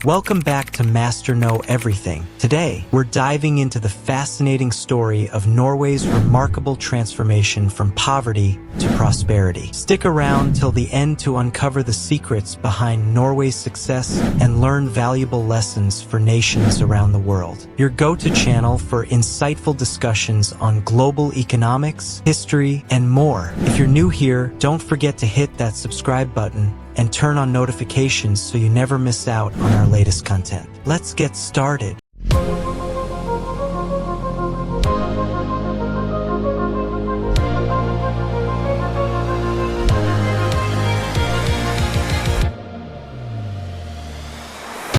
Welcome back to Master Know Everything. Today, we're diving into the fascinating story of Norway's remarkable transformation from poverty to prosperity. Stick around till the end to uncover the secrets behind Norway's success and learn valuable lessons for nations around the world. Your go-to channel for insightful discussions on global economics, history, and more. If you're new here, don't forget to hit that subscribe button and turn on notifications so you never miss out on our latest content. Let's get started.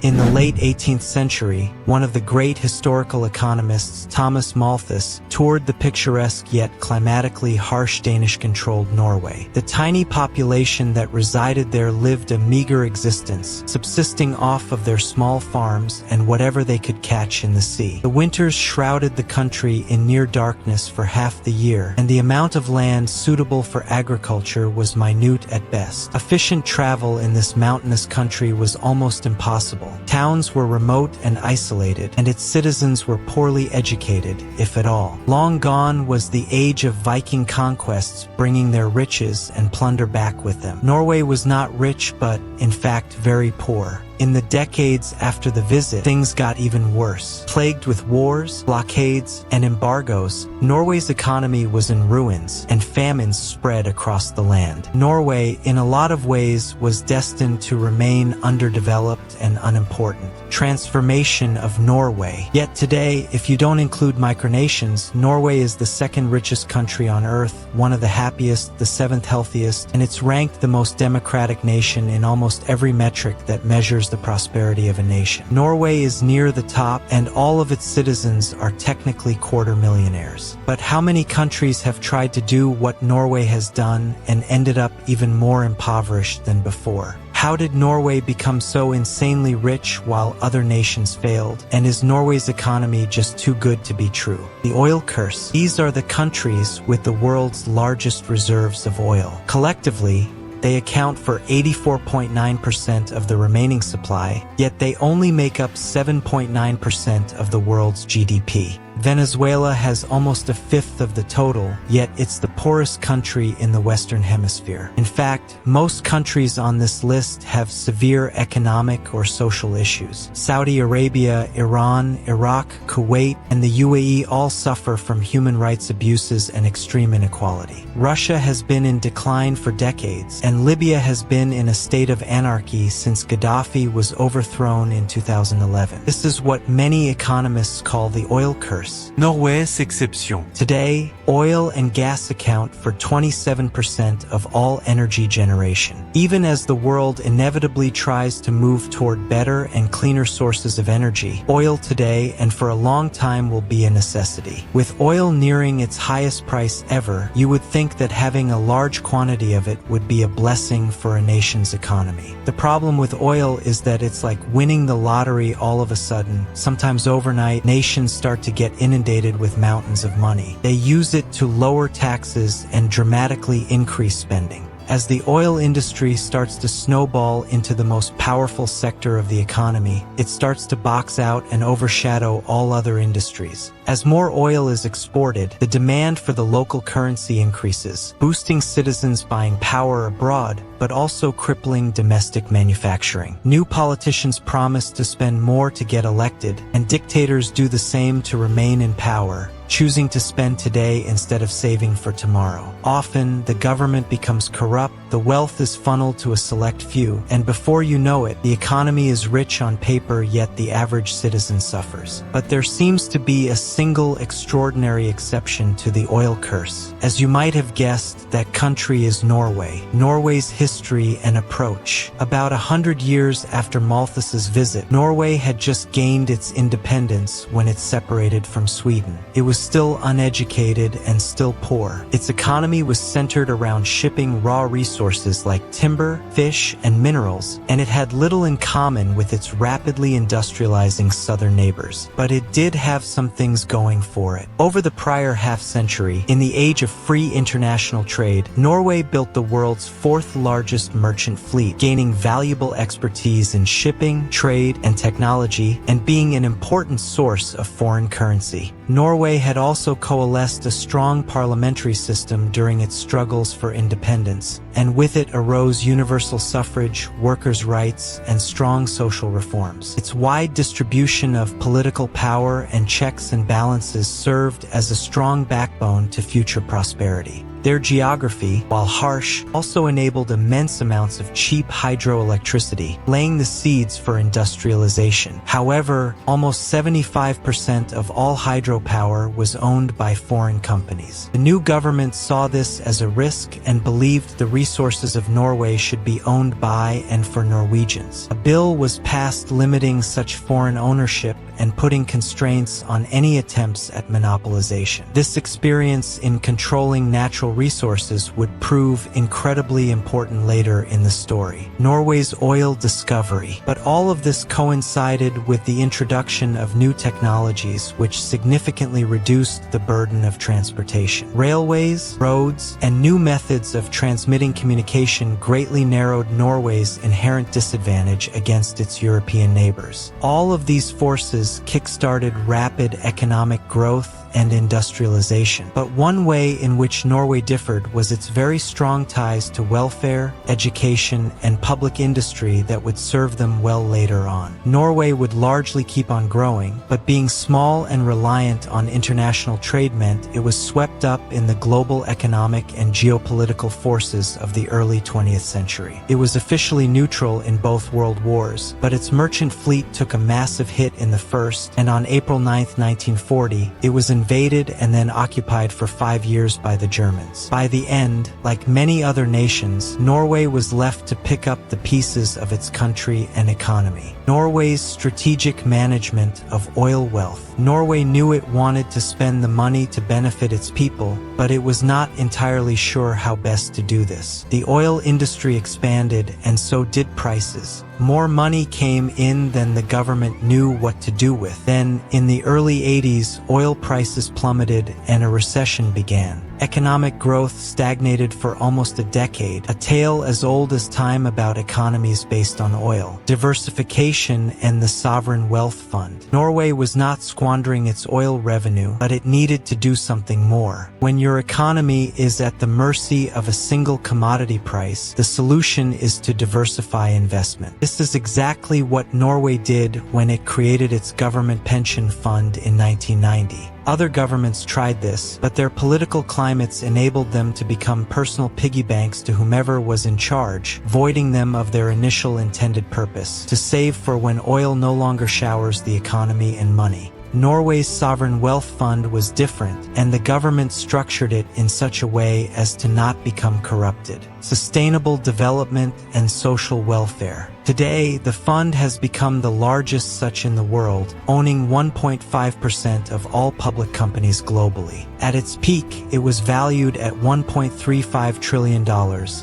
In the late 18th century, one of the great historical economists, Thomas Malthus, toured the picturesque yet climatically harsh Danish-controlled Norway. The tiny population that resided there lived a meager existence, subsisting off of their small farms and whatever they could catch in the sea. The winters shrouded the country in near darkness for half the year, and the amount of land suitable for agriculture was minute at best. Efficient travel in this mountainous country was almost impossible. Towns were remote and isolated, and its citizens were poorly educated, if at all. Long gone was the age of Viking conquests bringing their riches and plunder back with them. Norway was not rich, but, in fact, very poor. In the decades after the visit, things got even worse. Plagued with wars, blockades, and embargoes, Norway's economy was in ruins, and famines spread across the land. Norway, in a lot of ways, was destined to remain underdeveloped and unimportant. Transformation of Norway. Yet today, if you don't include micronations, Norway is the second richest country on Earth, one of the happiest, the seventh healthiest, and it's ranked the most democratic nation in almost every metric that measures the prosperity of a nation. Norway is near the top, and all of its citizens are technically quarter millionaires. But how many countries have tried to do what Norway has done and ended up even more impoverished than before? How did Norway become so insanely rich while other nations failed? And is Norway's economy just too good to be true? The oil curse. These are the countries with the world's largest reserves of oil. Collectively, they account for 84.9% of the remaining supply, yet they only make up 7.9% of the world's GDP. Venezuela has almost a fifth of the total, yet it's the poorest country in the Western Hemisphere. In fact, most countries on this list have severe economic or social issues. Saudi Arabia, Iran, Iraq, Kuwait, and the UAE all suffer from human rights abuses and extreme inequality. Russia has been in decline for decades, and Libya has been in a state of anarchy since Gaddafi was overthrown in 2011. This is what many economists call the oil curse. Norway's exception. Today, oil and gas account for 27% of all energy generation. Even as the world inevitably tries to move toward better and cleaner sources of energy, oil today and for a long time will be a necessity. With oil nearing its highest price ever, you would think that having a large quantity of it would be a blessing for a nation's economy. The problem with oil is that it's like winning the lottery all of a sudden. Sometimes overnight, nations start to get inundated with mountains of money. They use it to lower taxes and dramatically increase spending. As the oil industry starts to snowball into the most powerful sector of the economy, it starts to box out and overshadow all other industries. As more oil is exported, the demand for the local currency increases, boosting citizens buying power abroad, but also crippling domestic manufacturing. New politicians promise to spend more to get elected, and dictators do the same to remain in power, choosing to spend today instead of saving for tomorrow. Often, the government becomes corrupt, the wealth is funneled to a select few, and before you know it, the economy is rich on paper, yet the average citizen suffers. But there seems to be a single extraordinary exception to the oil curse. As you might have guessed, that country is Norway. Norway's history and approach. About 100 years after Malthus's visit, Norway had just gained its independence when it separated from Sweden. It was was still uneducated and still poor. Its economy was centered around shipping raw resources like timber, fish, and minerals, and it had little in common with its rapidly industrializing southern neighbors. But it did have some things going for it. Over the prior half-century, in the age of free international trade, Norway built the world's fourth largest merchant fleet, gaining valuable expertise in shipping, trade, and technology, and being an important source of foreign currency. Norway had also coalesced a strong parliamentary system during its struggles for independence, and with it arose universal suffrage, workers' rights, and strong social reforms. Its wide distribution of political power and checks and balances served as a strong backbone to future prosperity. Their geography, while harsh, also enabled immense amounts of cheap hydroelectricity, laying the seeds for industrialization. However, almost 75% of all hydropower was owned by foreign companies. The new government saw this as a risk and believed the resources of Norway should be owned by and for Norwegians. A bill was passed limiting such foreign ownership and putting constraints on any attempts at monopolization. This experience in controlling natural resources would prove incredibly important later in the story. Norway's oil discovery. But all of this coincided with the introduction of new technologies which significantly reduced the burden of transportation. Railways, roads, and new methods of transmitting communication greatly narrowed Norway's inherent disadvantage against its European neighbors. All of these forces kick-started rapid economic growth and industrialization. But one way in which Norway differed was its very strong ties to welfare, education, and public industry that would serve them well later on. Norway would largely keep on growing, but being small and reliant on international trade meant it was swept up in the global economic and geopolitical forces of the early 20th century. It was officially neutral in both world wars, but its merchant fleet took a massive hit in the first, and on April 9, 1940, it was invaded and then occupied for 5 years by the Germans. By the end, like many other nations, Norway was left to pick up the pieces of its country and economy. Norway's strategic management of oil wealth. Norway knew it wanted to spend the money to benefit its people, but it was not entirely sure how best to do this. The oil industry expanded, and so did prices. More money came in than the government knew what to do with. Then, in the early 80s, oil prices plummeted and a recession began. Economic growth stagnated for almost a decade, a tale as old as time about economies based on oil. Diversification and the sovereign wealth fund. Norway was not squandering its oil revenue, but it needed to do something more. When your economy is at the mercy of a single commodity price, the solution is to diversify investment. This is exactly what Norway did when it created its government pension fund in 1990. Other governments tried this, but their political climates enabled them to become personal piggy banks to whomever was in charge, voiding them of their initial intended purpose, to save for when oil no longer showers the economy in money. Norway's sovereign wealth fund was different, and the government structured it in such a way as to not become corrupted. Sustainable development and social welfare. Today, the fund has become the largest such in the world, owning 1.5% of all public companies globally. At its peak, it was valued at $1.35 trillion,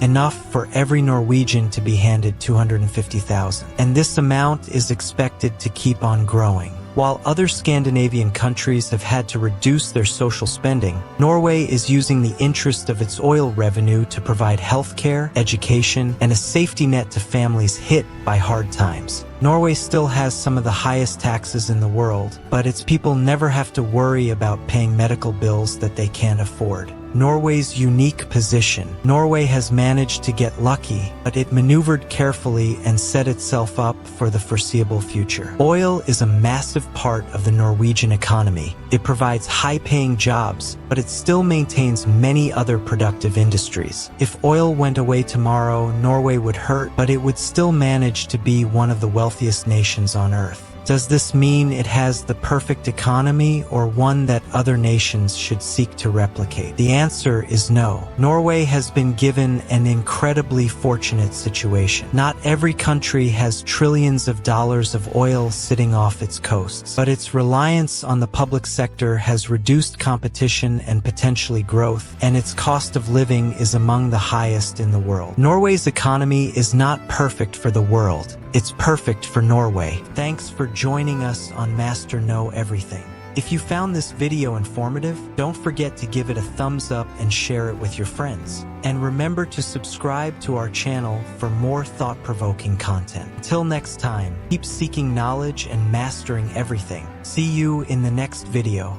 enough for every Norwegian to be handed $250,000. And this amount is expected to keep on growing. While other Scandinavian countries have had to reduce their social spending, Norway is using the interest of its oil revenue to provide healthcare, education, and a safety net to families hit by hard times. Norway still has some of the highest taxes in the world, but its people never have to worry about paying medical bills that they can't afford. Norway's unique position. Norway has managed to get lucky, but it maneuvered carefully and set itself up for the foreseeable future. Oil is a massive part of the Norwegian economy. It provides high-paying jobs, but it still maintains many other productive industries. If oil went away tomorrow, Norway would hurt, but it would still manage to be one of the wealthiest nations on Earth. Does this mean it has the perfect economy or one that other nations should seek to replicate? The answer is no. Norway has been given an incredibly fortunate situation. Not every country has trillions of dollars of oil sitting off its coasts, but its reliance on the public sector has reduced competition and potentially growth, and its cost of living is among the highest in the world. Norway's economy is not perfect for the world. It's perfect for Norway. Thanks for joining us on Master Know Everything. If you found this video informative, don't forget to give it a thumbs up and share it with your friends. And remember to subscribe to our channel for more thought-provoking content. Until next time, keep seeking knowledge and mastering everything. See you in the next video.